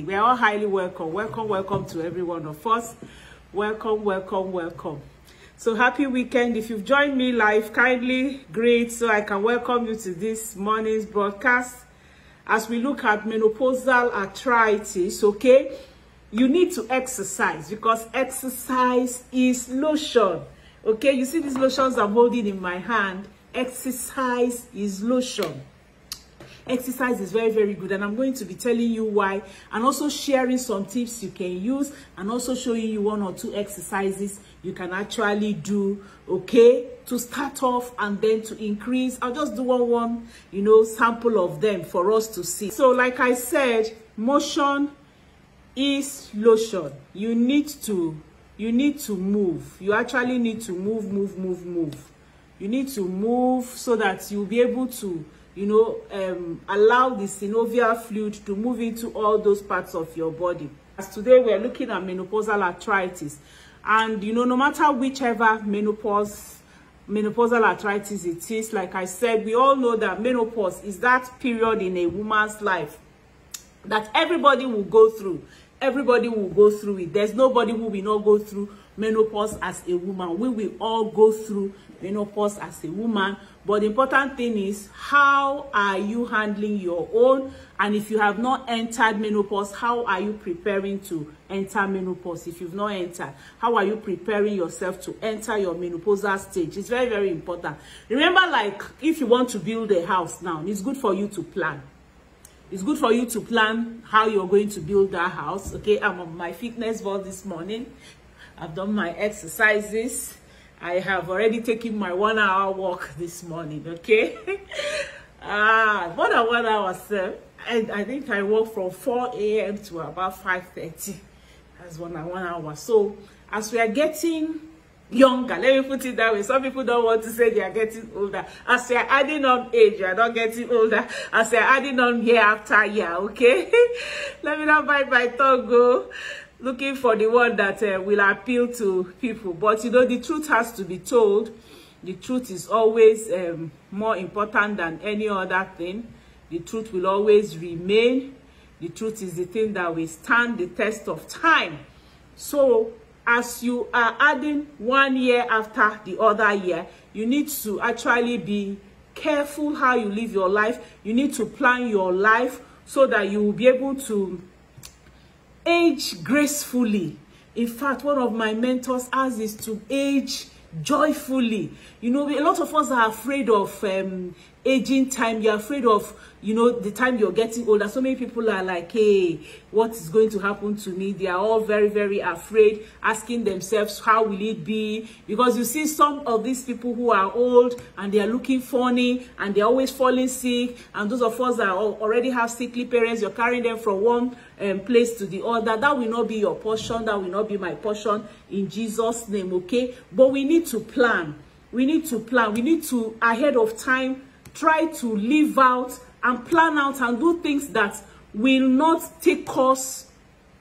We are all highly welcome. Welcome to every one of us. Welcome. So happy weekend. If you've joined me live, kindly greet so I can welcome you to this morning's broadcast as we look at menopausal arthritis. Okay, you need to exercise because exercise is lotion. Okay, you see these lotions I'm holding in my hand. Exercise is lotion. Exercise is very, very good, and I'm going to be telling you why, and also sharing some tips you can use, and also showing you one or two exercises you can actually do, okay, to start off and then to increase. I'll just do one sample of them for us to see. So like I said, motion is lotion. You need to move. You actually need to move. You need to move so that you'll be able to allow the synovial fluid to move into all those parts of your body. As today we're looking at menopausal arthritis, and no matter whichever menopausal arthritis it is, like I said, we all know that menopause is that period in a woman's life that everybody will go through. Everybody will go through it. There's nobody who will not go through menopause as a woman. We will all go through menopause as a woman. But the important thing is, how are you handling your own? And if you have not entered menopause, how are you preparing to enter menopause? If you've not entered, how are you preparing yourself to enter your menopausal stage? It's very, very important. Remember, like if you want to build a house now, it's good for you to plan. It's good for you to plan how you're going to build that house. Okay, I'm on my fitness ball this morning. I've done my exercises. I have already taken my 1 hour walk this morning. Okay, more than 1 hour, sir. And I think I walked from 4 a.m. to about 5:30. That's 1 hour. So as we are getting younger, let me put it that way. Some people don't want to say they are getting older. As they are adding on age, you are not getting older. As they are adding on year after year. Okay, let me not bite my tongue. Go looking for the one that will appeal to people. But the truth has to be told. The truth is always more important than any other thing. The truth will always remain. The truth is the thing that will stand the test of time. So as you are adding 1 year after the other year, you need to actually be careful how you live your life. You need to plan your life so that you will be able to age gracefully. In fact, one of my mentors asked is to age joyfully. A lot of us are afraid of aging time. You're afraid of the time you're getting older. So many people are like, hey, what is going to happen to me? They are all very, very afraid, asking themselves, how will it be? Because you see some of these people who are old and they are looking funny and they're always falling sick, and those of us that already have sickly parents, you're carrying them from one place to the other. That will not be your portion. That will not be my portion in Jesus' name. Okay, but we need to plan. We need to ahead of time try to live out and plan out and do things that will not take us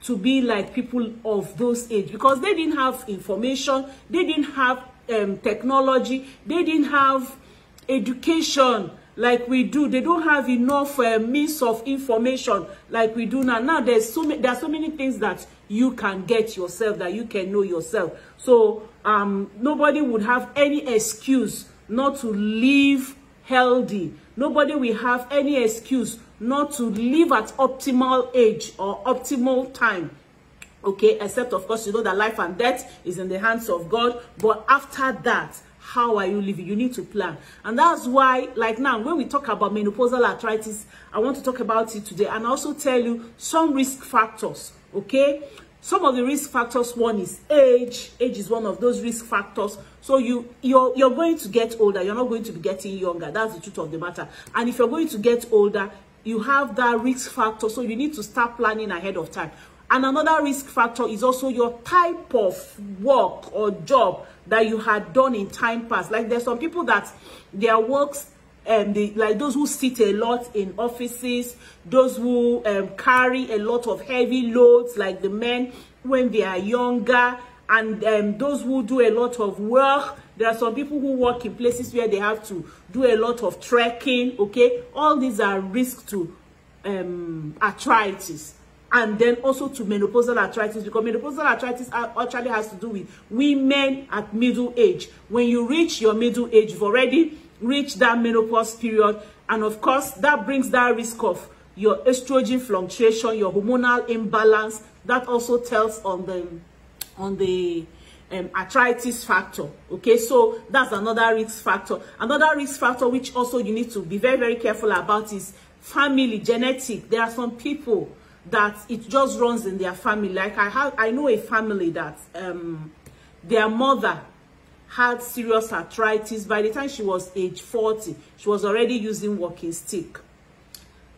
to be like people of those age, because they didn't have information, they didn't have technology, they didn't have education like we do. They don't have enough means of information like we do now. Now there are so many things that you can get yourself, that you can know yourself. So nobody would have any excuse not to live healthy. Nobody will have any excuse not to live at optimal age or optimal time. Okay, except of course that life and death is in the hands of God. But after that, how are you living? You need to plan. And that's why, like now, when we talk about menopausal arthritis, I want to talk about it today and also tell you some risk factors. Okay, some of the risk factors, one is age. Age is one of those risk factors. So you're going to get older. You're not going to be getting younger. That's the truth of the matter. And if you're going to get older, you have that risk factor. So you need to start planning ahead of time. And another risk factor is also your type of work or job that you had done in time past. Like there's some people that their works, like those who sit a lot in offices, those who carry a lot of heavy loads, like the men when they are younger, and those who do a lot of work. There are some people who work in places where they have to do a lot of trekking. Okay, all these are risks to arthritis. and then also to menopausal arthritis, because menopausal arthritis actually has to do with women at middle age. When you reach your middle age, you've already reached that menopause period, and of course that brings that risk of your estrogen fluctuation, your hormonal imbalance. That also tells on the arthritis factor. Okay, so that's another risk factor. Another risk factor which also you need to be very, very careful about is family, genetic. There are some people that it just runs in their family. Like I know a family that their mother had serious arthritis. By the time she was age 40, she was already using walking stick.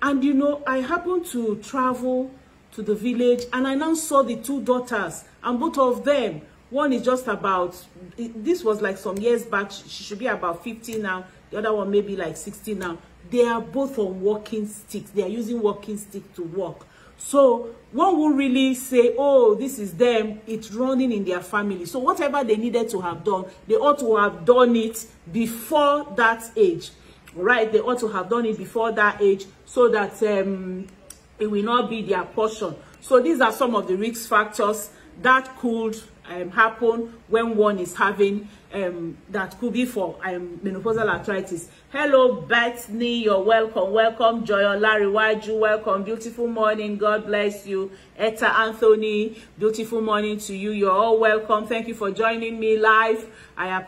And you know, I happened to travel to the village, and I now saw the two daughters, and both of them, one is just about, this was like some years back, she should be about 50 now, the other one maybe like 60 now. They are both on walking sticks. They are using walking stick to walk. So one will really say, oh, this is them, it's running in their family. So whatever they needed to have done, they ought to have done it before that age. Right? They ought to have done it before that age, so that it will not be their portion. So these are some of the risk factors that could happen when one is having that could be for menopausal arthritis. Hello Bethany, you're welcome. Welcome Joy Olariwaju, welcome. Beautiful morning, God bless you. Etta Anthony, beautiful morning to you. You're all welcome. Thank you for joining me live. I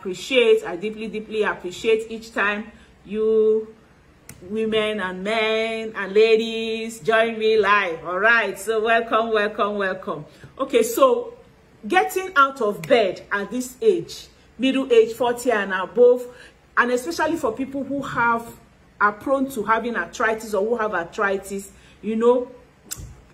deeply appreciate each time you women and men and ladies join me live. All right, so welcome. Okay, so getting out of bed at this age, middle age, 40 and above, and especially for people who are prone to having arthritis or who have arthritis, you know,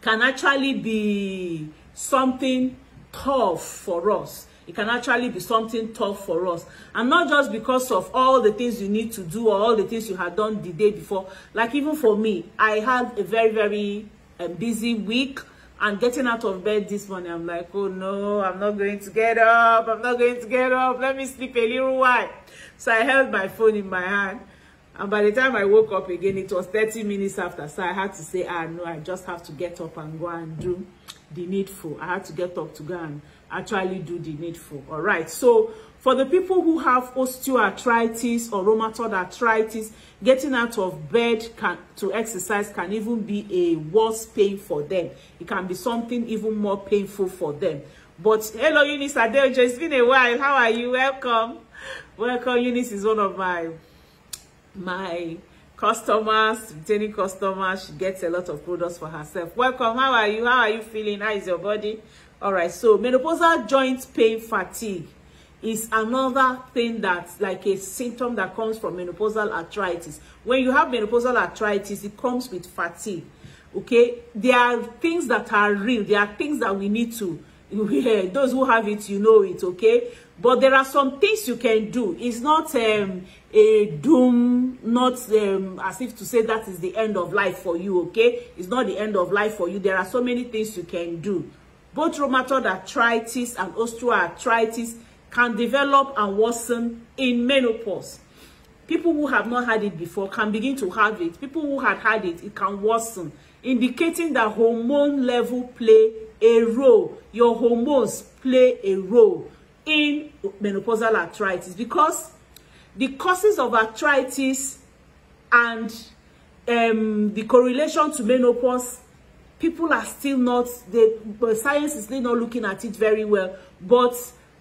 can actually be something tough for us. It can actually be something tough for us, and not just because of all the things you need to do or all the things you had done the day before. Like even for me, I had a very, very busy week, and getting out of bed this morning, I'm like, oh no, I'm not going to get up. Let me sleep a little while. So I held my phone in my hand, and by the time I woke up again, it was 30 minutes after. So I had to say, no, I just have to get up and go and do the needful. I had to get up to go and actually do the needful. All right, so for the people who have osteoarthritis or rheumatoid arthritis, getting out of bed to exercise can even be a worse pain for them. It can be something even more painful for them. But hello Eunice Adeojo, it's been a while. How are you? Welcome Eunice is one of my customers, retaining customers. She gets a lot of products for herself. Welcome. How are you feeling? How is your body? All right, so menopausal joint pain fatigue is another thing that's like a symptom that comes from menopausal arthritis. When you have menopausal arthritis, it comes with fatigue. Okay, there are things that are real. There are things that we need to, those who have it, you know it, okay? But there are some things you can do. It's not a doom, not as if to say that is the end of life for you, okay? It's not the end of life for you. There are so many things you can do. Both rheumatoid arthritis and osteoarthritis can develop and worsen in menopause. People who have not had it before can begin to have it. People who had it, it can worsen, indicating that hormone level play a role. Your hormones play a role in menopausal arthritis, because the causes of arthritis and the correlation to menopause, people are still not, the science is still not looking at it very well, but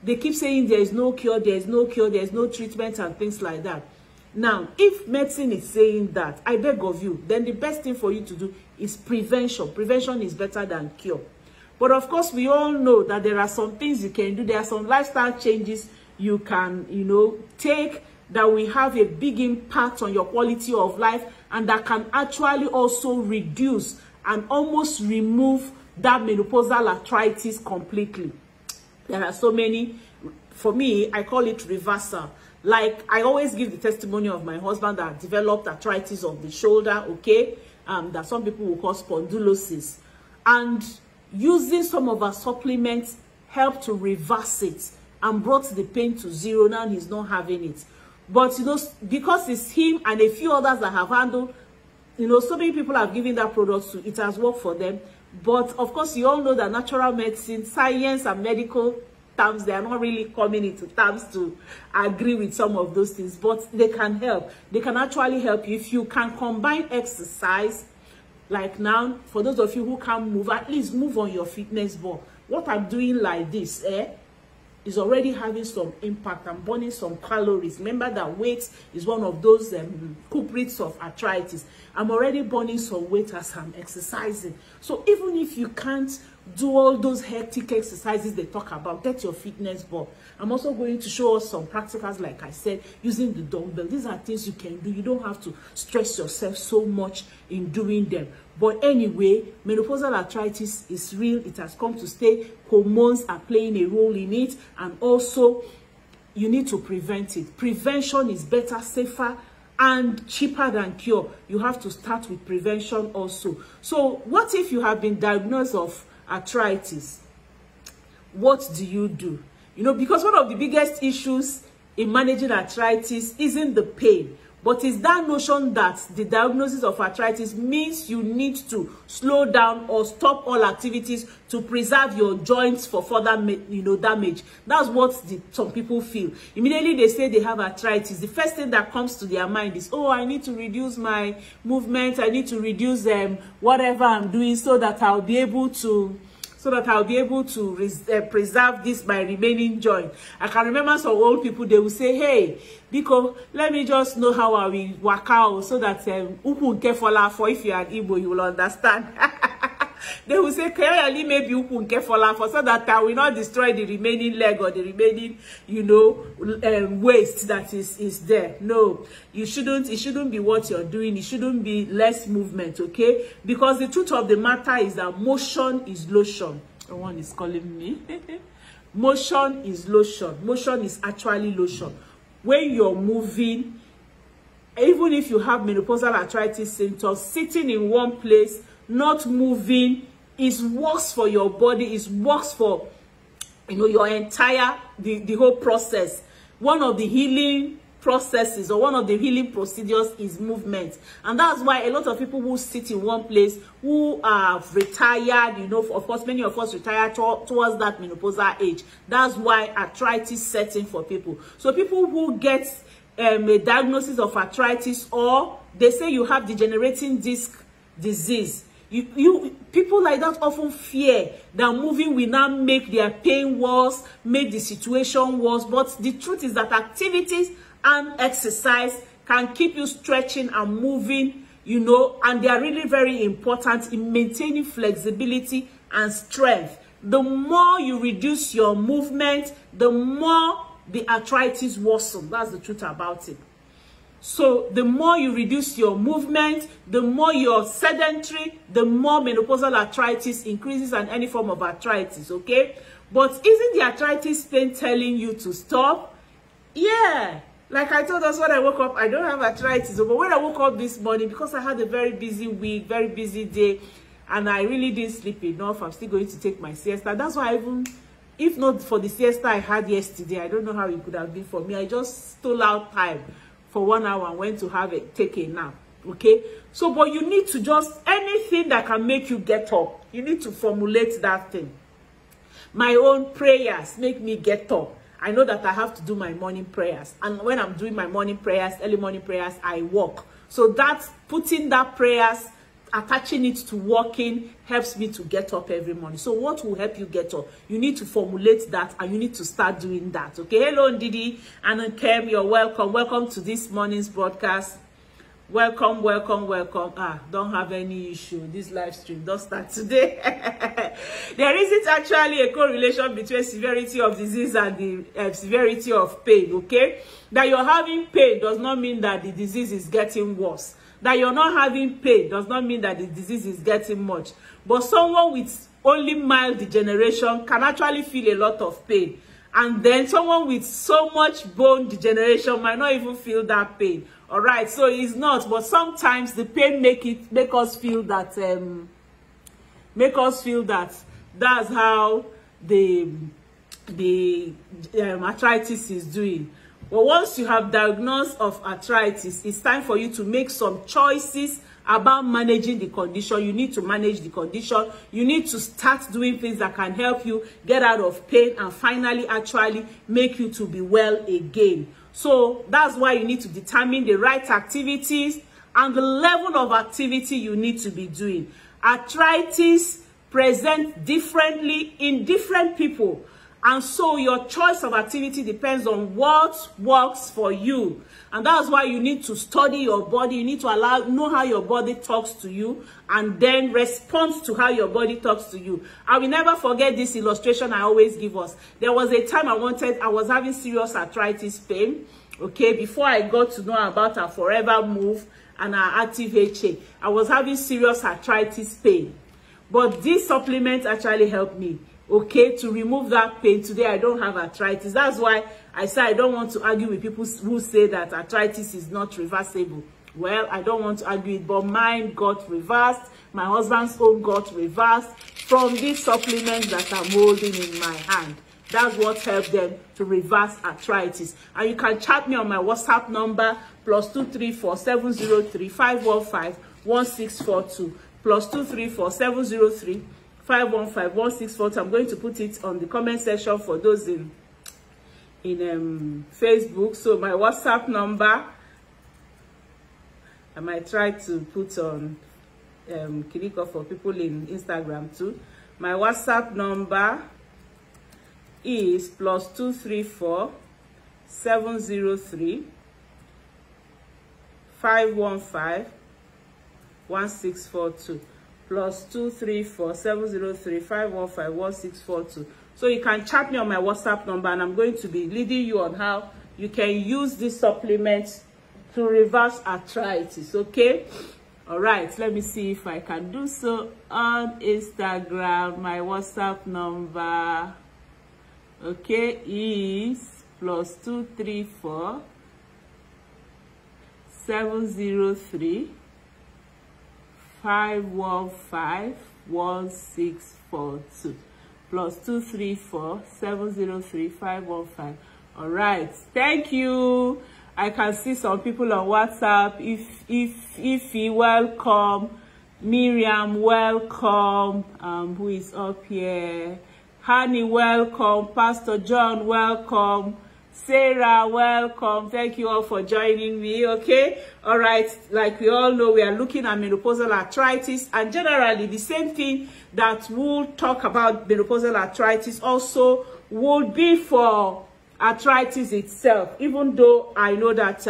they keep saying there is no cure, there is no treatment and things like that. Now, if medicine is saying that, I beg of you, then the best thing for you to do is prevention. Prevention is better than cure. But of course, we all know that there are some things you can do. There are some lifestyle changes you can, take that will have a big impact on your quality of life, and that can actually also reduce and almost remove that menopausal arthritis completely. There are so many. For me, I call it reversal. Like, I always give the testimony of my husband that developed arthritis of the shoulder, okay? That some people will call spondylosis. And using some of our supplements helped to reverse it and brought the pain to zero. Now he's not having it. But, because it's him and a few others that have handled, so many people have given that product to, it has worked for them. But of course, you all know that natural medicine, science and medical terms, they are not really coming into terms to agree with some of those things, but they can help. They can actually help you if you can combine exercise. Like now, for those of you who can't move, at least move on your fitness ball. What I'm doing like this, is already having some impact. I'm burning some calories. Remember that weight is one of those culprits of arthritis. I'm already burning some weight as I'm exercising. So even if you can't do all those hectic exercises they talk about, get your fitness ball. I'm also going to show us some practicals, like I said, using the dumbbell. These are things you can do. You don't have to stress yourself so much in doing them. But anyway, menopausal arthritis is real. It has come to stay. Hormones are playing a role in it, and also you need to prevent it. Prevention is better, safer, and cheaper than cure. You have to start with prevention also. So what if you have been diagnosed of arthritis? What do you do? You know, because one of the biggest issues in managing arthritis isn't the pain, but it's that notion that the diagnosis of arthritis means you need to slow down or stop all activities to preserve your joints for further, damage. That's what some people feel. Immediately they say they have arthritis, the first thing that comes to their mind is, oh, I need to reduce my movement. I need to reduce whatever I'm doing so that I'll be able to preserve this by remaining joint. I can remember some old people, they will say, hey, because let me just know how I will work out so that for if you are Igbo, you will understand. They will say, clearly, maybe so that I will not destroy the remaining leg or the remaining, waist that is there. No, it shouldn't be what you're doing. It shouldn't be less movement, okay? Because the truth of the matter is that motion is lotion. Someone is calling me. Motion is lotion. Motion is actually lotion. When you're moving, even if you have menopausal arthritis symptoms, sitting in one place, not moving, is worse for your body, is worse for your entire the whole process. One of the healing processes or one of the healing procedures is movement, and that's why a lot of people who sit in one place, who are retired, of course many of us retire towards that menopausal age. That's why arthritis sets in for people. So people who get a diagnosis of arthritis, or they say you have degenerating disc disease, people like that often fear that moving will now make their pain worse, make the situation worse. But the truth is that activities and exercise can keep you stretching and moving, and they are really very important in maintaining flexibility and strength. The more you reduce your movement, the more the arthritis worsens. That's the truth about it. So the more you reduce your movement, the more you're sedentary, the more menopausal arthritis increases, and any form of arthritis, okay? But isn't the arthritis pain telling you to stop? Yeah. Like I told us when I woke up, I don't have arthritis. But when I woke up this morning, because I had a very busy week, very busy day, and I really didn't sleep enough, I'm still going to take my siesta. That's why if not for the siesta I had yesterday, I don't know how it could have been for me. I just stole out time for 1 hour and went to take a nap, okay? So, but you need to anything that can make you get up, you need to formulate that thing. My own prayers make me get up. I know that I have to do my morning prayers. And when I'm doing my morning prayers, early morning prayers, I walk. So that's putting that prayers, attaching it to walking, helps me to get up every morning. So what will help you get up? You need to formulate that, and you need to start doing that. Okay, hello Ndidi and Kem, you're welcome. Welcome to this morning's broadcast. Welcome. Don't have any issue. This live stream does start today. There isn't actually a correlation between severity of disease and the severity of pain, okay? That you're having pain does not mean that the disease is getting worse. That you're not having pain does not mean that the disease is getting much. But someone with only mild degeneration can actually feel a lot of pain. And then someone with so much bone degeneration might not even feel that pain. All right, so it's not, but sometimes the pain make us feel that that's how the arthritis is doing. But once you have diagnosed of arthritis, it's time for you to make some choices about managing the condition. You need to manage the condition. You need to start doing things that can help you get out of pain and finally actually make you to be well again. So that's why you need to determine the right activities and the level of activity you need to be doing. Arthritis presents differently in different people. And so your choice of activity depends on what works for you. And that's why you need to study your body. You need to know how your body talks to you and then respond to how your body talks to you. I will never forget this illustration I always give us. There was a time I was having serious arthritis pain. Okay, before I got to know about our Forever Move and our Active HA, I was having serious arthritis pain. But this supplement actually helped me, okay, to remove that pain. Today I don't have arthritis. That's why I say I don't want to argue with people who say that arthritis is not reversible. Well, I don't want to argue it, but mine got reversed. My husband's own got reversed from these supplements that I'm holding in my hand. That's what helped them to reverse arthritis. And you can chat me on my WhatsApp number, +234 703 515 1642. +234 703 515 1642. I'm going to put it on the comment section for those in Facebook. So my WhatsApp number, I might try to put on Kiriko for people in Instagram too. My WhatsApp number is +234 703 515 1642. +234 703 515 1642. So you can chat me on my WhatsApp number, and I'm going to be leading you on how you can use this supplement to reverse arthritis. Okay, all right, let me see if I can do so on Instagram. My WhatsApp number, okay, is +234 703 515 1642. +234 703 515. All right, thank you. I can see some people on WhatsApp. Ify, welcome. Miriam, welcome. Who is up here? Honey, welcome. Pastor John, welcome. Sarah, welcome. Thank you all for joining me. Okay, all right, like we all know, we are looking at menopausal arthritis, and generally the same thing that we'll talk about menopausal arthritis also would be for arthritis itself, even though I know that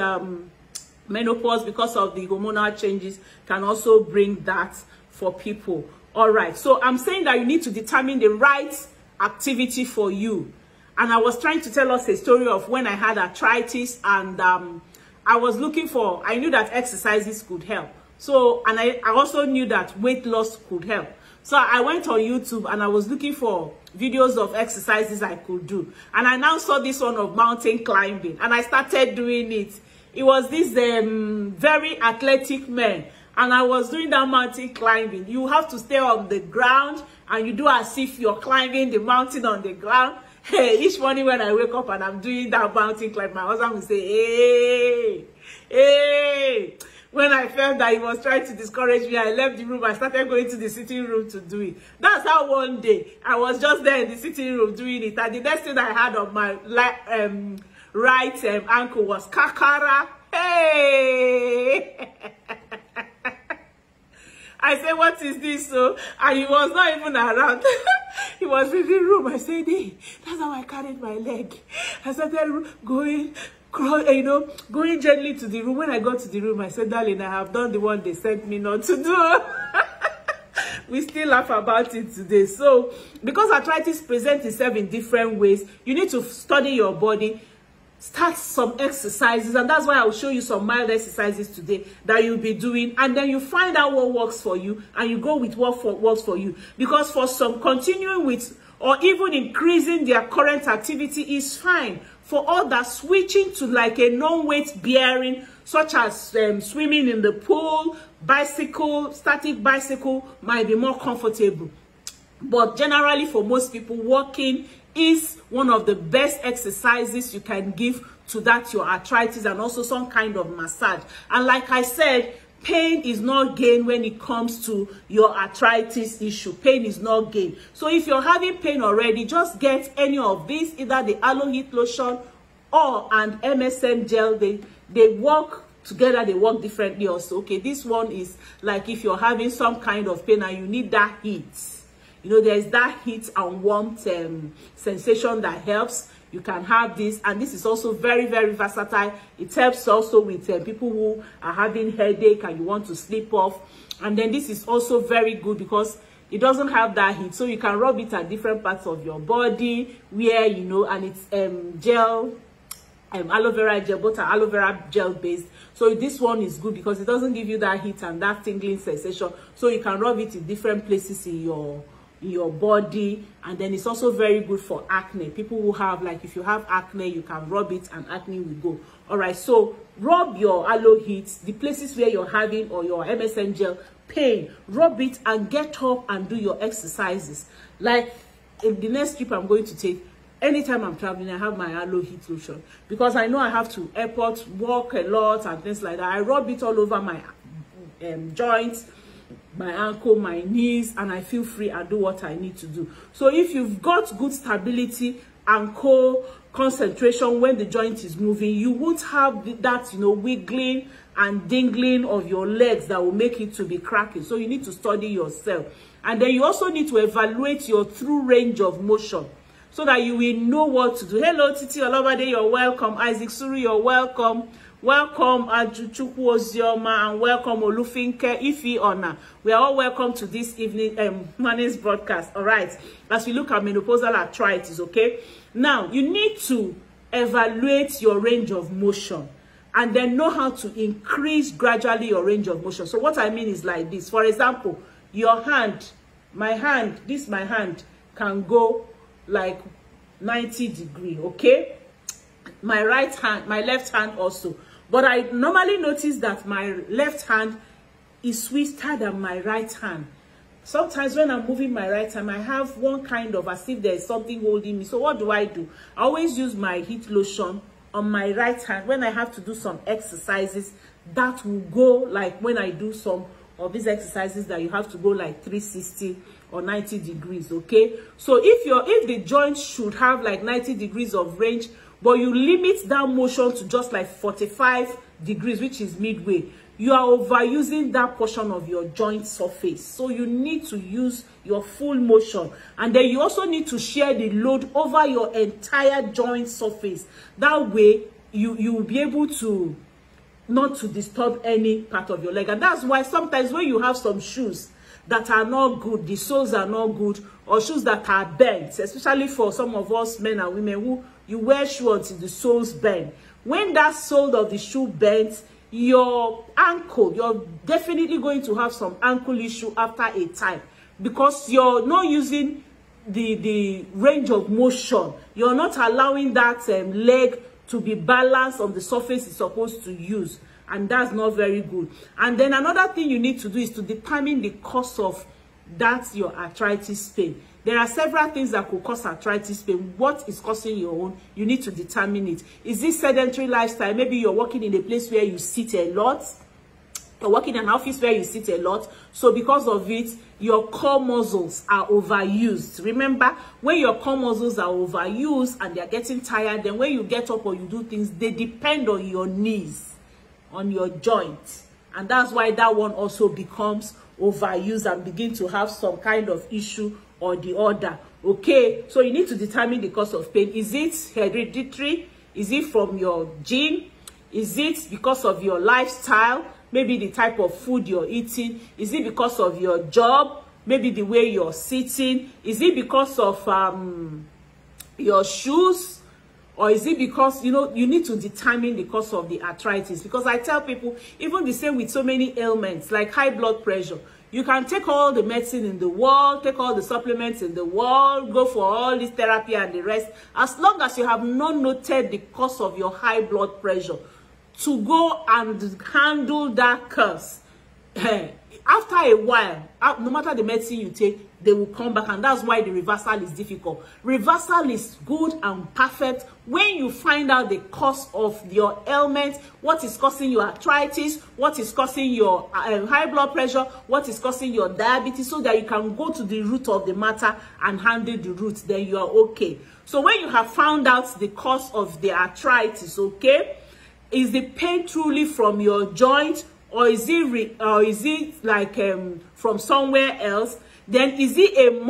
menopause, because of the hormonal changes, can also bring that for people. All right, so I'm saying that you need to determine the right activity for you. And I was trying to tell us a story of when I had arthritis, and I was looking for, I knew that exercises could help. So, and I also knew that weight loss could help. So I went on YouTube and I was looking for videos of exercises I could do. And I now saw this one of mountain climbing, and I started doing it. It was this very athletic man, and I was doing that mountain climbing. You have to stay on the ground and you do as if you're climbing the mountain on the ground. Hey, each morning when I wake up and I'm doing that mountain climb, my husband will say, hey, hey. When I felt that he was trying to discourage me, I left the room. I started going to the sitting room to do it. That's how one day I was just there in the sitting room doing it. And the next thing I had on my right ankle was kakara. Hey! I said, what is this? So, and he was not even around. He was in the room. I said, hey, that's how I carried my leg. I started going gently to the room. When I got to the room, I said, darling, I have done the one they sent me not to do. We still laugh about it today. So, because arthritis presents itself in different ways, you need to study your body, start some exercises, and that's why I'll show you some mild exercises today that you'll be doing, and then you find out what works for you and you go with what works for you. Because for some, continuing with or even increasing their current activity is fine. For others, switching to like a non-weight bearing, such as swimming in the pool, bicycle, static bicycle, might be more comfortable. But generally for most people, walking is one of the best exercises you can give to that your arthritis, and also some kind of massage. And like I said, pain is not gain when it comes to your arthritis issue. Pain is not gain. So if you're having pain already, just get any of these, either the aloe heat lotion or an MSM gel. They work together, they work differently also. Okay, this one is like if you're having some kind of pain and you need that heat. You know, there's that heat and warmth sensation that helps. You can have this, and this is also very, very versatile. It helps also with people who are having headache and you want to sleep off. And then this is also very good because it doesn't have that heat, so you can rub it at different parts of your body where, you know, and it's gel, aloe vera gel, both are aloe vera gel based. So this one is good because it doesn't give you that heat and that tingling sensation, so you can rub it in different places in your body. And then it's also very good for acne. People who have, like, if you have acne, you can rub it and acne will go. All right, so rub your aloe heat, the places where you're having, or your MSM gel pain, rub it and get up and do your exercises. Like in the next trip I'm going to take, anytime I'm traveling, I have my aloe heat lotion because I know I have to airport, walk a lot and things like that. I rub it all over my joints, my ankle, my knees, and I feel free and do what I need to do. So if you've got good stability and concentration when the joint is moving, you won't have that, you know, wiggling and dingling of your legs that will make it to be cracking. So you need to study yourself. And then you also need to evaluate your true range of motion so that you will know what to do. Hello, Titi Olabade, you're welcome. Isaac Suru, you're welcome. Welcome, Ajuchukwu Ozioma, and welcome, Olufinke, Ifi Ona. We are all welcome to this evening, morning's broadcast. All right, as we look at menopausal arthritis, okay? Now, you need to evaluate your range of motion and then know how to increase gradually your range of motion. So what I mean is like this. For example, your hand, my hand can go like 90 degrees, okay? My right hand, my left hand also. But I normally notice that my left hand is swifter than my right hand. Sometimes when I'm moving my right hand, I have one kind of as if there's something holding me. So what do? I always use my heat lotion on my right hand. When I have to do some exercises, that will go like when I do some of these exercises that you have to go like 360 or 90 degrees, okay? So if the joint should have like 90 degrees of range, but you limit that motion to just like 45 degrees, which is midway, you are overusing that portion of your joint surface. So you need to use your full motion. And then you also need to share the load over your entire joint surface. That way, you will be able to not to disturb any part of your leg. And that's why sometimes when you have some shoes that are not good, the soles are not good, or shoes that are bent, especially for some of us men and women who you wear shoes until the soles bend. When that sole of the shoe bends, your ankle, you're definitely going to have some ankle issue after a time because you're not using the range of motion. You're not allowing that leg to be balanced on the surface it's supposed to use, and that's not very good. And then another thing you need to do is to determine the cause of that your arthritis pain. There are several things that could cause arthritis pain. What is causing your own? You need to determine it. Is this sedentary lifestyle? Maybe you're working in a place where you sit a lot. You're working in an office where you sit a lot. So because of it, your core muscles are overused. Remember, when your core muscles are overused and they're getting tired, then when you get up or you do things, they depend on your knees, on your joint. And that's why that one also becomes overused and begin to have some kind of issue or the other. Okay, so you need to determine the cause of pain. Is it hereditary? Is it from your gene? Is it because of your lifestyle? Maybe the type of food you're eating? Is it because of your job? Maybe the way you're sitting? Is it because of your shoes? Or is it because, you know, you need to determine the cause of the arthritis? Because I tell people, even the same with so many ailments, like high blood pressure. You can take all the medicine in the world, take all the supplements in the world, go for all this therapy and the rest. As long as you have not noted the cause of your high blood pressure, to go and handle that curse, after a while, no matter the medicine you take, they will come back, and that's why the reversal is difficult. Reversal is good and perfect when you find out the cause of your ailment, what is causing your arthritis, what is causing your high blood pressure, what is causing your diabetes, so that you can go to the root of the matter and handle the root. Then you are okay. So when you have found out the cause of the arthritis, okay, is the pain truly from your joint, or is it like from somewhere else? Then is it a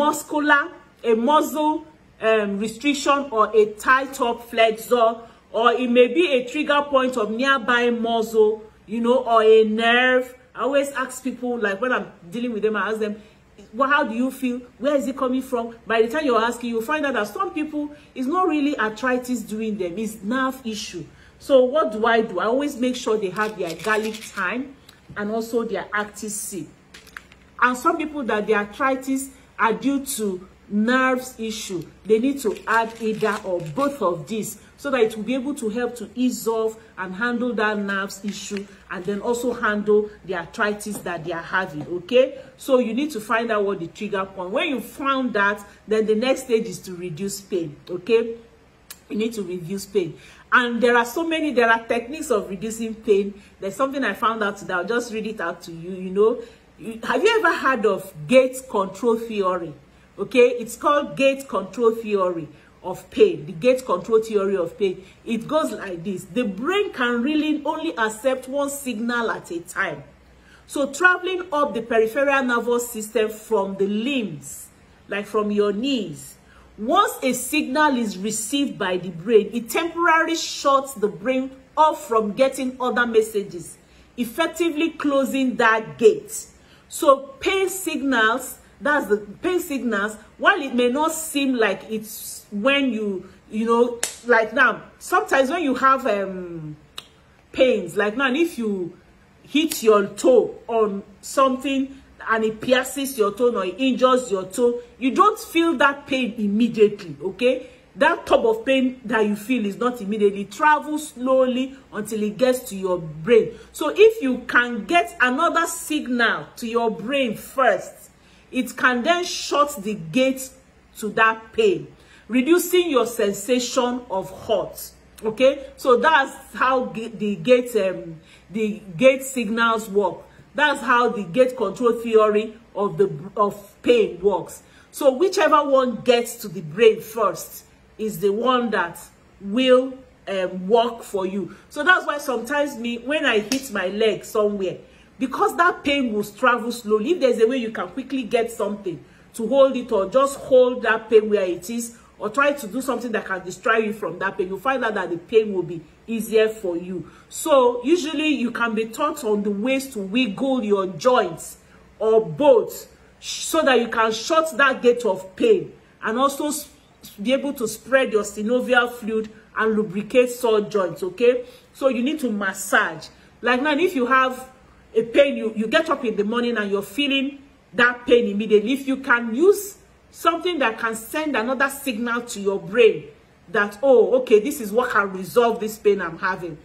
muscle restriction, or a tight up flexor, or it may be a trigger point of nearby muscle, you know, or a nerve. I always ask people, like when I'm dealing with them, I ask them, well, how do you feel? Where is it coming from? By the time you're asking, you'll find out that some people, it's not really arthritis doing them, it's nerve issue. So what do? I always make sure they have their garlic thyme and also their active C. And some people that their arthritis are due to nerves issue, they need to add either or both of these, so that it will be able to help to ease off and handle that nerves issue, and then also handle the arthritis that they are having. Okay, so you need to find out what the trigger point. When you found that, then the next stage is to reduce pain. Okay, you need to reduce pain. And there are techniques of reducing pain. There's something I found out today. I'll just read it out to you. You know, have you ever heard of gate control theory? Okay, it's called gate control theory of pain. The gate control theory of pain. It goes like this: the brain can really only accept one signal at a time. So traveling up the peripheral nervous system from the limbs, like from your knees, once a signal is received by the brain, it temporarily shuts the brain off from getting other messages, effectively closing that gate. So pain signals, that's the pain signals, while it may not seem like it's when you know, like now, sometimes when you have pains, like now, if you hit your toe on something and it pierces your toe or it injures your toe, you don't feel that pain immediately. Okay, that type of pain that you feel is not immediately. It travels slowly until it gets to your brain. So if you can get another signal to your brain first, it can then shut the gate to that pain, reducing your sensation of hurt. Okay, so that's how the gate signals work. That's how the gate control theory of pain works. So whichever one gets to the brain first is the one that will work for you. So that's why sometimes when I hit my leg somewhere, because that pain will travel slowly, if there's a way you can quickly get something to hold it, or just hold that pain where it is, or try to do something that can distract you from that pain, you'll find out that the pain will be easier for you. So usually you can be taught on the ways to wiggle your joints or both, so that you can shut that gate of pain and also be able to spread your synovial fluid and lubricate sore joints. Okay, so you need to massage. Like now, if you have a pain, you get up in the morning and you're feeling that pain immediately, if you can use something that can send another signal to your brain that, oh, okay, this is what can resolve this pain I'm having,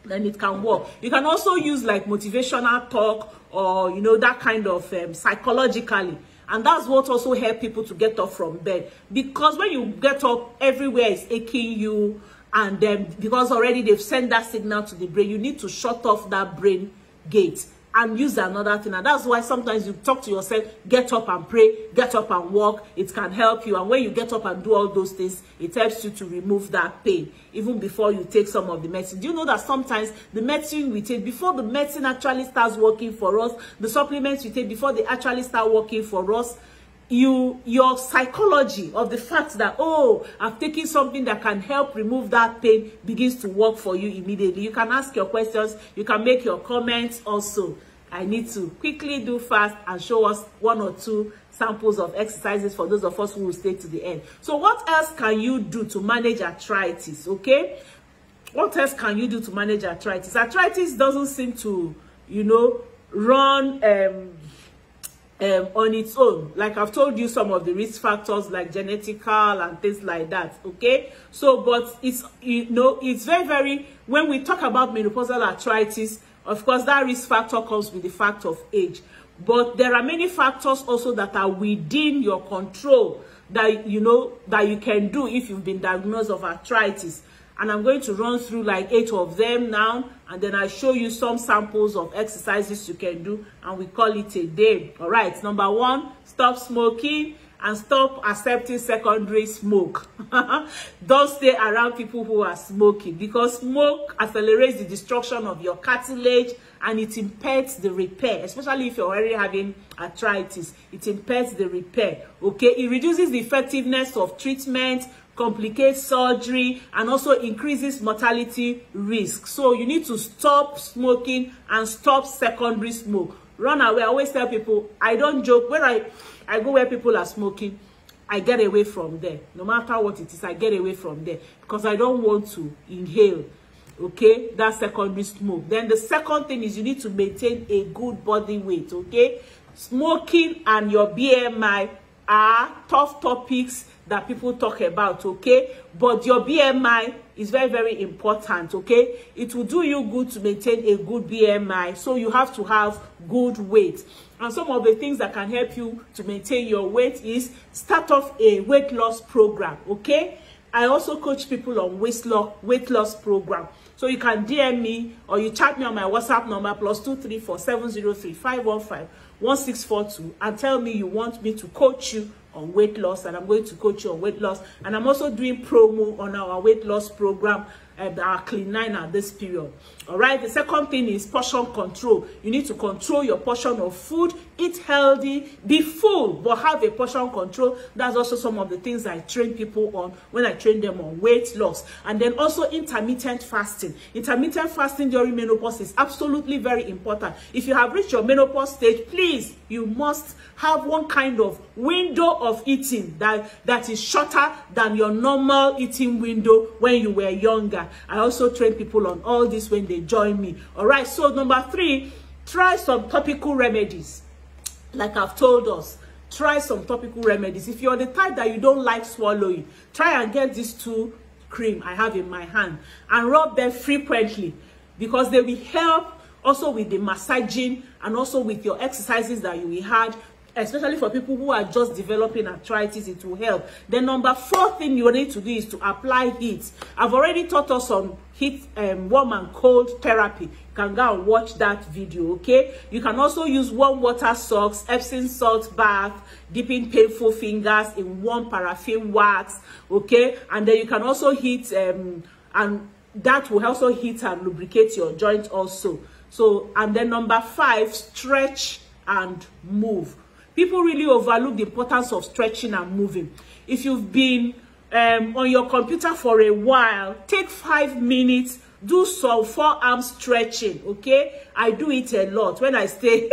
then it can work. You can also use like motivational talk, or you know, that kind of psychologically, and that's what also help people to get up from bed. Because when you get up, everywhere is aching you, and then because already they've sent that signal to the brain, you need to shut off that brain gate and use another thing. And that's why sometimes you talk to yourself, get up and pray, get up and walk. It can help you. And when you get up and do all those things, it helps you to remove that pain even before you take some of the medicine. Do you know that sometimes the medicine we take, before the medicine actually starts working for us, the supplements we take, before they actually start working for us, your psychology of the fact that, oh, I've taken something that can help remove that pain, begins to work for you immediately. You can ask your questions, you can make your comments also. I need to quickly do fast and show us 1 or 2 samples of exercises for those of us who will stay to the end. So what else can you do to manage arthritis? Okay, what else can you do to manage arthritis? Arthritis doesn't seem to, you know, run on its own. Like I've told you, some of the risk factors like genetical and things like that. Okay, so but it's, you know, it's very when we talk about menopausal arthritis, of course that risk factor comes with the fact of age, but there are many factors also that are within your control that that you can do if you've been diagnosed of arthritis. And I'm going to run through like 8 of them now, and then I show you some samples of exercises you can do, and we call it a day. All right, number 1, stop smoking and stop accepting secondary smoke. Don't stay around people who are smoking, because smoke accelerates the destruction of your cartilage and it impairs the repair, especially if you're already having arthritis. It impairs the repair. Okay, it reduces the effectiveness of treatment, complicates surgery, and also increases mortality risk. So you need to stop smoking and stop secondary smoke. Run away. I always tell people, I don't joke. When I go where people are smoking, I get away from there. No matter what it is, I get away from there, because I don't want to inhale, okay, that secondary smoke. Then the second thing is you need to maintain a good body weight, okay? Smoking and your BMI are tough topics that people talk about, okay? But your BMI is very, very important, okay? It will do you good to maintain a good BMI, so you have to have good weight. And some of the things that can help you to maintain your weight is start off a weight loss program, okay? I also coach people on weight loss program. So you can DM me or you chat me on my WhatsApp number +234 703 515 1642 and tell me you want me to coach you on weight loss, and I'm going to coach you on weight loss. And I'm also doing promo on our weight loss program and our Clean 9 at this period. All right, the second thing is portion control. You need to control your portion of food, eat healthy, be full, but have a portion control. That's also some of the things I train people on when I train them on weight loss. And then also intermittent fasting. Intermittent fasting during menopause is absolutely very important. If you have reached your menopause stage, please, you must have one kind of window of eating that is shorter than your normal eating window when you were younger. I also train people on all this when they join me. All right, so number 3, try some topical remedies. Like I've told us, try some topical remedies. If you're the type that you don't like swallowing, try and get these 2 cream I have in my hand and rub them frequently, because they will help also with the massaging and also with your exercises that you will have, especially for people who are just developing arthritis. It will help. Then number 4 thing you need to do is to apply heat. I've already taught us on heat, warm and cold therapy. You can go and watch that video, okay? You can also use warm water socks, Epsom salt bath, dipping painful fingers in warm paraffin wax, okay? And then you can also heat, and that will also heat and lubricate your joint also. So, and then number 5, stretch and move. People really overlook the importance of stretching and moving. If you've been on your computer for a while, take 5 minutes, do some forearm stretching, okay? I do it a lot when I stay.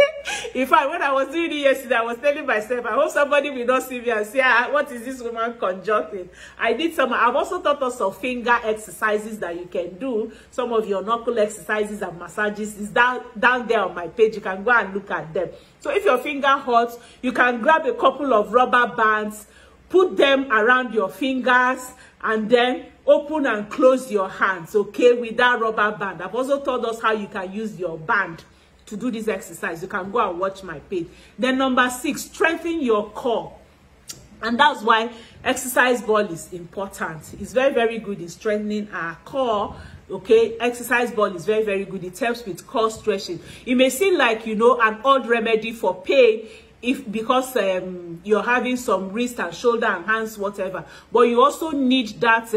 In fact, when I was doing it yesterday, I was telling myself, I hope somebody will not see me and say, what is this woman conjuncting? I did some. I've also taught us some finger exercises that you can do. Some of your knuckle exercises and massages is down there on my page. You can go and look at them. So if your finger hurts, you can grab a couple of rubber bands, put them around your fingers, and then open and close your hands, okay, with that rubber band. I've also taught us how you can use your band to do this exercise. You can go and watch my page. Then number 6, strengthen your core. And that's why exercise ball is important. It's very, very good in strengthening our core. Okay, exercise ball is very, very good. It helps with core stretching. It may seem like, an odd remedy for pain, because you're having some wrist and shoulder and hands, whatever, but you also need that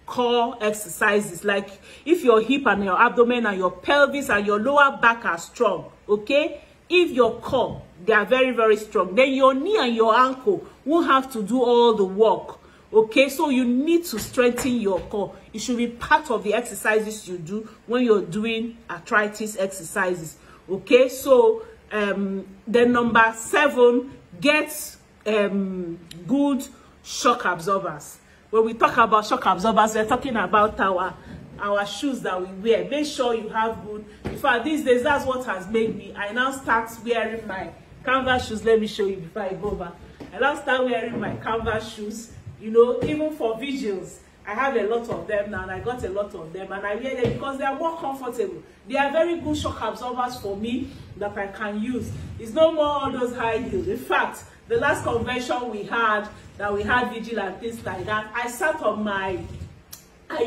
core exercises. Like if your hip and your abdomen and your pelvis and your lower back are strong, okay, if your core, they are very, very strong, then your knee and your ankle won't have to do all the work. Okay, so you need to strengthen your core. It should be part of the exercises you do when you're doing arthritis exercises. Okay, so then number 7, get good shock absorbers. When we talk about shock absorbers, we're talking about our shoes that we wear. Make sure you have good. In fact, these days, that's what has made me. I now start wearing my canvas shoes. Let me show you before I go back. I now start wearing my canvas shoes, even for vigils. I have a lot of them now, and I got a lot of them, and I wear them because they are more comfortable. They are very good shock absorbers for me that I can use. It's no more all those high heels. In fact, the last convention we had, that we had vigil and things like that, I sat on I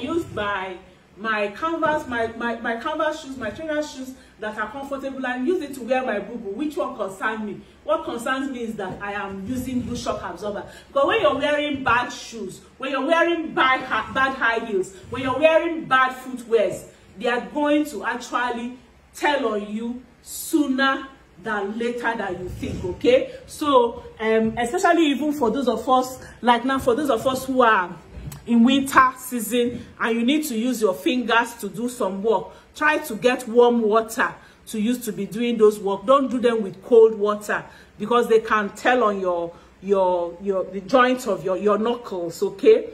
used my canvas, my canvas shoes, my trainer shoes that are comfortable, and use it to wear my boo-boo. Which one concerns me? What concerns me is that I am using good shock absorber. But when you're wearing bad shoes, when you're wearing bad high heels, when you're wearing bad footwears, they are going to actually tell on you sooner than later than you think. Okay, so especially even for those of us, like now, for those of us who are in winter season and you need to use your fingers to do some work, try to get warm water to use to be doing those work. Don't do them with cold water, because they can tell on the joints of your knuckles, okay,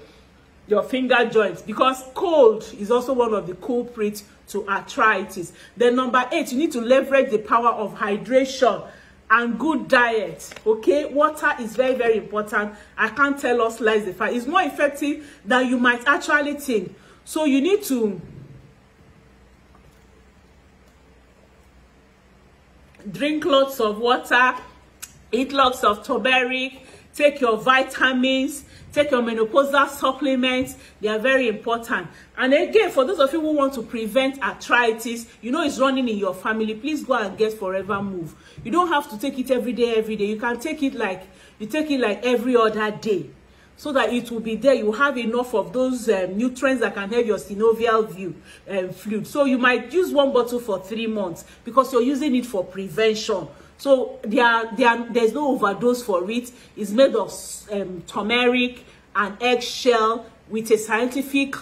your finger joints, because cold is also one of the culprits to arthritis. Then number 8, you need to leverage the power of hydration and good diet. Okay, water is very, very important. I can't tell us lies. The fact it's more effective than you might actually think. So you need to drink lots of water, eat lots of turmeric, take your vitamins, take your menopausal supplements. They are very important. And again, for those of you who want to prevent arthritis, you know it's running in your family, please go and get Forever Move. You don't have to take it every day. You can take it like every other day, so that it will be there. You have enough of those nutrients that can help your synovial fluid. So you might use 1 bottle for 3 months because you're using it for prevention. So there's no overdose for it. It's made of turmeric and eggshell with a scientific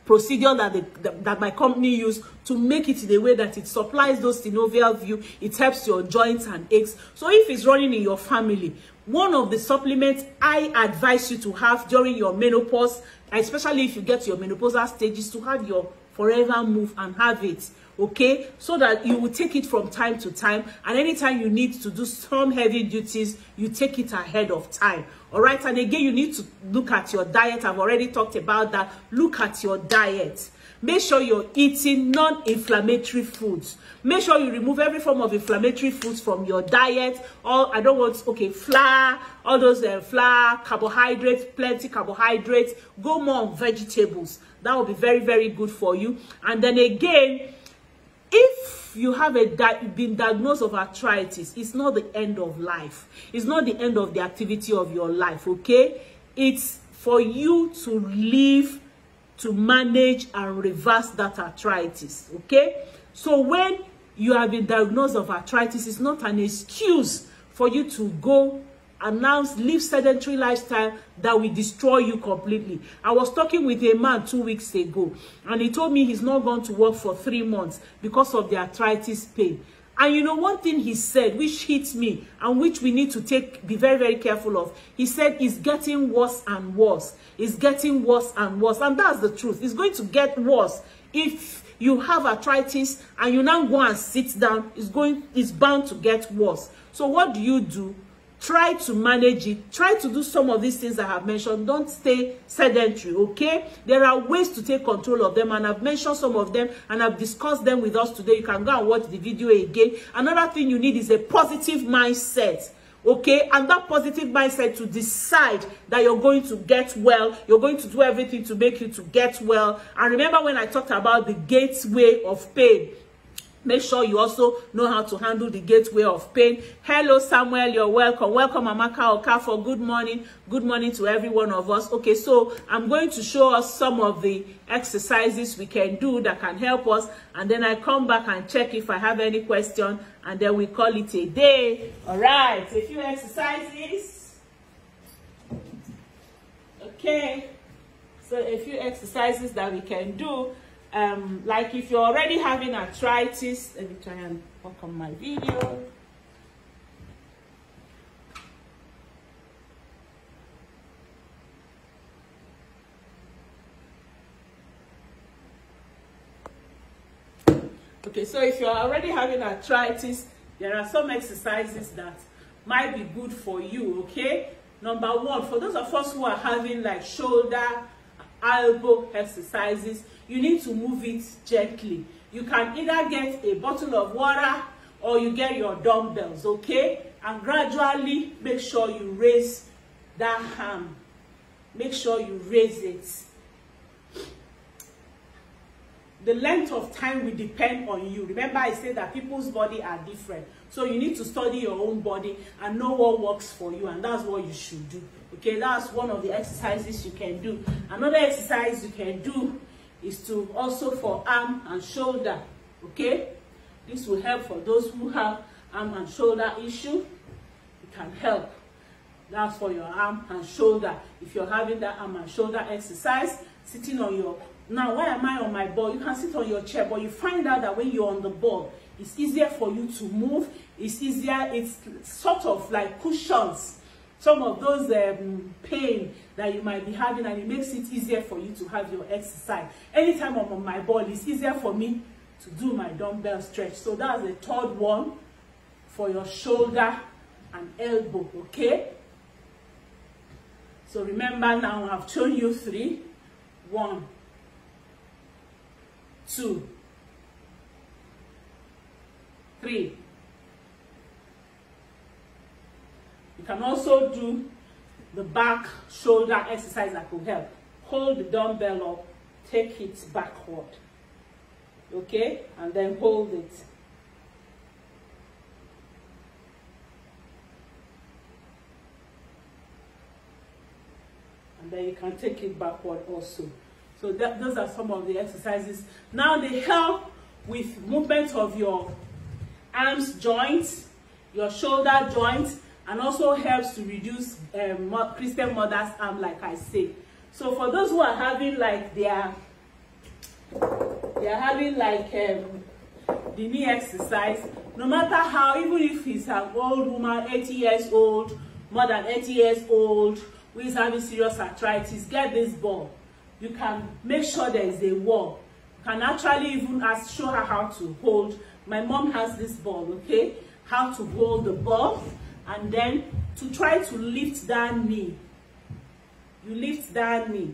procedure that my company used to make it in a way that it supplies those synovial fluid. It helps your joints and aches. So if it's running in your family, one of the supplements I advise you to have during your menopause, especially if you get to your menopausal stages, to have your Forever Move and have it. Okay, so that you will take it from time to time, and anytime you need to do some heavy duties, you take it ahead of time. All right, and again, you need to look at your diet. I've already talked about that. Look at your diet. Make sure you're eating non-inflammatory foods. Make sure you remove every form of inflammatory foods from your diet. I don't want, flour, all those flour, carbohydrates, plenty carbohydrates. Go more on vegetables. That will be very, very good for you. And then again, if you have been diagnosed of arthritis, it's not the end of life. It's not the end of the activity of your life, okay? It's for you to live, to manage and reverse that arthritis, okay? So when you have been diagnosed of arthritis, it's not an excuse for you to go and now live sedentary lifestyle that will destroy you completely. I was talking with a man 2 weeks ago, and he told me he's not going to work for 3 months because of the arthritis pain. And you know, one thing he said, which hits me and which we need to be very, very careful of. He said it's getting worse and worse. It's getting worse and worse. And that's the truth. It's going to get worse. If you have arthritis and you now go and sit down, it's bound to get worse. So what do? Try to manage it. Try to do some of these things I have mentioned. Don't stay sedentary, okay? There are ways to take control of them, and I've mentioned some of them, and I've discussed them with us today. You can go and watch the video again. Another thing you need is a positive mindset, okay? And that positive mindset to decide that you're going to get well. You're going to do everything to make you to get well. And remember when I talked about the gateway of pain, make sure you also know how to handle the gateway of pain. Hello, Samuel. You're welcome. Welcome, Amaka Okafor. Good morning. Good morning to every one of us. Okay, so I'm going to show us some of the exercises we can do that can help us. And then I come back and check if I have any question. And then we call it a day. All right. A few exercises. Okay. So a few exercises that we can do. Like if you're already having arthritis, let me try and work on my video. Okay, so if you're already having arthritis, there are some exercises that might be good for you, okay? Number one, for those of us who are having like shoulder, elbow exercises, you need to move it gently. You can either get a bottle of water or you get your dumbbells, okay? And gradually make sure you raise that arm. Make sure you raise it. The length of time will depend on you. Remember, I said that people's body are different. So you need to study your own body and know what works for you, and that's what you should do. Okay, that's one of the exercises you can do. Another exercise you can do is to also for arm and shoulder. Okay, this will help for those who have arm and shoulder issue. It can help. That's for your arm and shoulder. If you're having that arm and shoulder exercise, sitting on your... Now, why am I on my ball? You can sit on your chair, but you find out that when you're on the ball, it's easier for you to move. It's easier. It's sort of like cushions some of those pain that you might be having, and it makes it easier for you to have your exercise. Anytime I'm on my ball, it's easier for me to do my dumbbell stretch. So that's the third one for your shoulder and elbow, okay? So remember now, I've shown you 3. 1, 2, 3. You can also do the back shoulder exercise that will help. Hold the dumbbell up, take it backward, okay? And then hold it. And then you can take it backward also. So those are some of the exercises. Now they help with movement of your arms joints, your shoulder joints, and also helps to reduce Christian mother's arm, like I say. So for those who are having like they are having like the knee exercise, no matter how, even if it's an old woman, 80 years old, more than 80 years old, who is having serious arthritis, get this ball. You can make sure there is a wall. You can actually even show her how to hold. My mom has this ball, okay? How to hold the ball, and then to try to lift that knee. You lift that knee,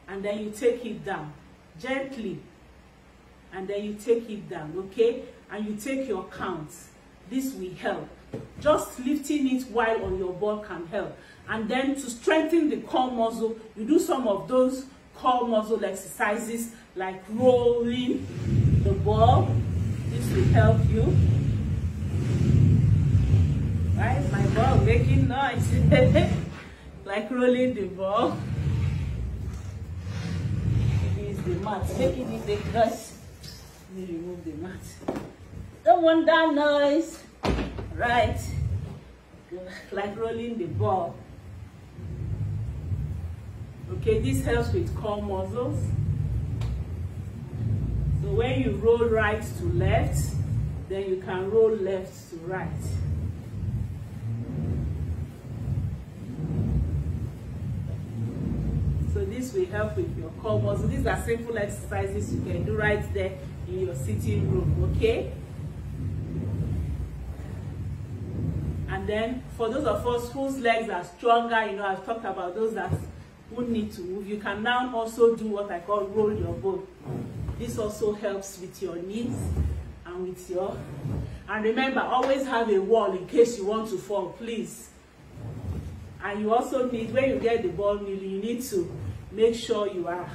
and then you take it down gently, and then you take it down, okay? And you take your counts. This will help. Just lifting it while on your ball can help. And then to strengthen the core muscle, you do some of those core muscle exercises like rolling the ball. This will help you. Why is my ball making noise? Like rolling the ball. It is the mat making it make noise. Let me remove the mat. Don't want that noise. Right. Like rolling the ball. Okay, this helps with core muscles. So when you roll right to left, then you can roll left to right. So this will help with your core muscles. These are simple exercises you can do right there in your sitting room, okay? And then for those of us whose legs are stronger, you know, I've talked about those that who need to move, you can now also do what I call roll your ball. This also helps with your knees and with your... And remember, always have a wall in case you want to fall, please. And you also need, when you get the ball kneeling, you need to make sure you are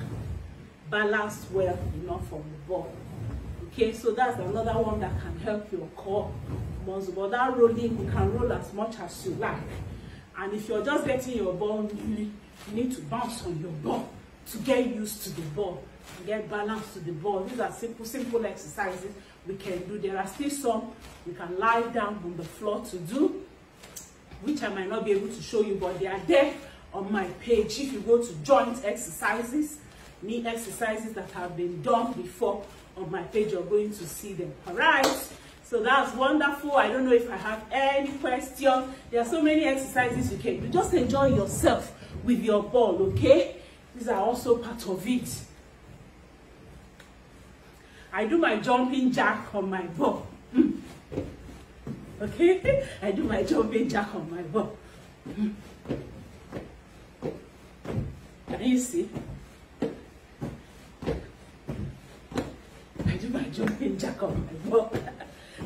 balanced well enough on the ball. Okay, so that's another one that can help your core muscle. But that rolling, you can roll as much as you like. And if you're just getting your ball kneeling, you need to bounce on your ball to get used to the ball, to get balance to the ball. These are simple exercises we can do. There are still some you can lie down on the floor to do, which I might not be able to show you, but they are there on my page. If you go to joint exercises, knee exercises that have been done before on my page, you're going to see them. All right, so that's wonderful. I don't know if I have any question. There are so many exercises you can do. Just enjoy yourself with your ball, okay? These are also part of it. I do my jumping jack on my ball. Okay? I do my jumping jack on my ball. Can you see? I do my jumping jack on my ball.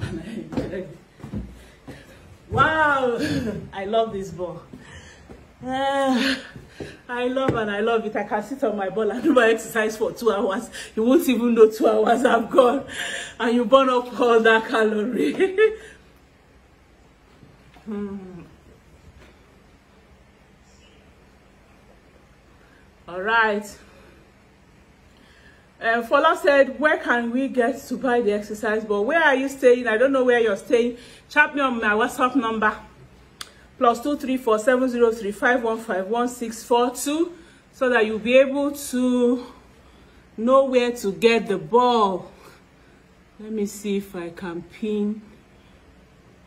And I enjoy it. Wow! I love this ball. I love it. I can sit on my ball and do my exercise for 2 hours. You won't even know 2 hours have gone. And you burn up all that calorie. All right. Fola said, where can we get to buy the exercise ball? Where are you staying? I don't know where you're staying. Chat me on my WhatsApp number. +234 7035 151642, so that you'll be able to know where to get the ball. Let me see if I can pin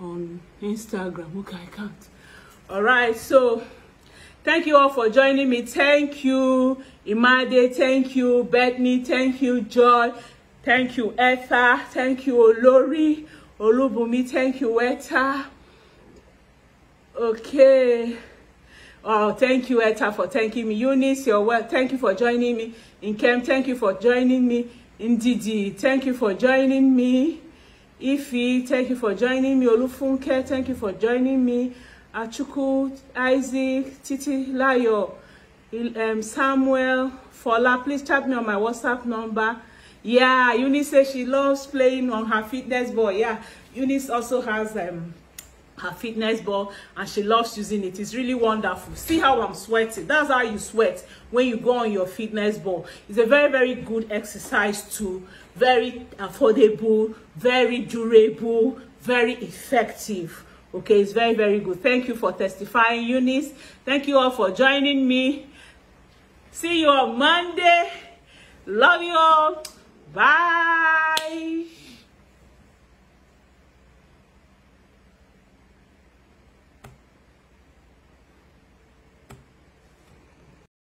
on Instagram. Okay, I can't. All right, so thank you all for joining me. Thank you, Imade. Thank you, Bethany. Thank you, Joy. Thank you, Etha. Thank you, Olori. Olubumi. Thank you, Etta. Okay. Oh, thank you, Etta, for thanking me. Eunice, you're well. Thank you for joining me. Inkem, thank you for joining me. Ndidi, thank you for joining me. Ifi, thank you for joining me. Olufunke, thank you for joining me. Achuku, Isaac, Titi, Layo, Samuel, Fola, please chat me on my WhatsApp number. Yeah, Eunice says she loves playing on her fitness ball. Yeah, Eunice also has her fitness ball and she loves using it. It's really wonderful. See how I'm sweating? That's how you sweat when you go on your fitness ball. It's a very, very good exercise too. Very affordable, very durable, very effective. Okay, it's very, very good. Thank you for testifying, Eunice. Thank you all for joining me. See you on Monday. Love you all. Bye.